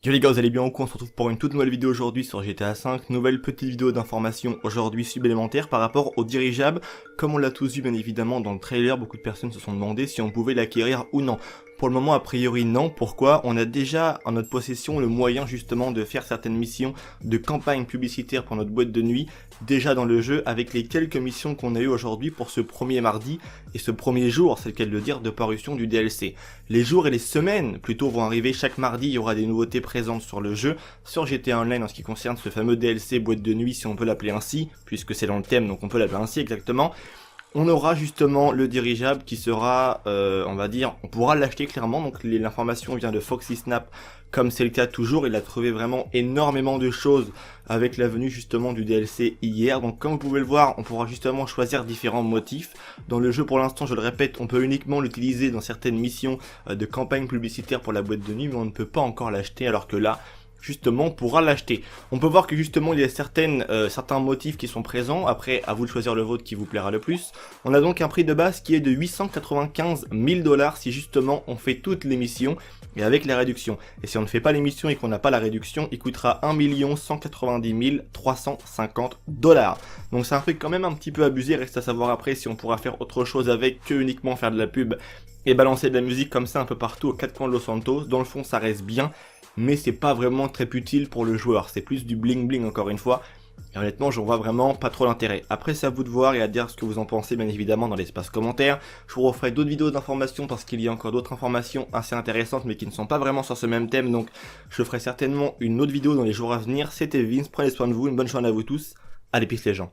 Yo les gars, vous allez bien ou quoi? On se retrouve pour une toute nouvelle vidéo aujourd'hui sur GTA 5, nouvelle petite vidéo d'information aujourd'hui supplémentaire par rapport au dirigeable. Comme on l'a tous vu bien évidemment dans le trailer, beaucoup de personnes se sont demandé si on pouvait l'acquérir ou non. Pour le moment a priori non, pourquoi? On a déjà en notre possession le moyen justement de faire certaines missions de campagne publicitaire pour notre boîte de nuit, déjà dans le jeu avec les quelques missions qu'on a eues aujourd'hui pour ce premier mardi et ce premier jour, c'est le cas de le dire, de parution du DLC. Les jours et les semaines plutôt vont arriver chaque mardi, il y aura des nouveautés présentes sur le jeu, sur GTA Online en ce qui concerne ce fameux DLC boîte de nuit si on peut l'appeler ainsi, puisque c'est dans le thème donc on peut l'appeler ainsi exactement. On aura justement le dirigeable qui sera, on va dire, on pourra l'acheter clairement, donc l'information vient de Foxy Snap, comme c'est le cas toujours, il a trouvé vraiment énormément de choses avec la venue justement du DLC hier, donc comme vous pouvez le voir, on pourra justement choisir différents motifs. Dans le jeu pour l'instant, je le répète, on peut uniquement l'utiliser dans certaines missions de campagne publicitaire pour la boîte de nuit, mais on ne peut pas encore l'acheter alors que là, justement on pourra l'acheter. On peut voir que justement il y a certains motifs qui sont présents, après à vous de choisir le vôtre qui vous plaira le plus. On a donc un prix de base qui est de 895 000 $ si justement on fait toutes les missions et avec les réductions. Et si on ne fait pas les missions et qu'on n'a pas la réduction, il coûtera 1 190 350 $. Donc c'est un prix quand même un petit peu abusé, reste à savoir après si on pourra faire autre chose avec que uniquement faire de la pub et balancer de la musique comme ça un peu partout aux quatre coins de Los Santos. Dans le fond ça reste bien, mais c'est pas vraiment très utile pour le joueur, c'est plus du bling bling encore une fois, et honnêtement j'en vois vraiment pas trop l'intérêt. Après c'est à vous de voir et à dire ce que vous en pensez bien évidemment dans l'espace commentaire. Je vous referai d'autres vidéos d'informations parce qu'il y a encore d'autres informations assez intéressantes mais qui ne sont pas vraiment sur ce même thème, donc je ferai certainement une autre vidéo dans les jours à venir. C'était Vince, prenez soin de vous, une bonne journée à vous tous, allez peace les gens.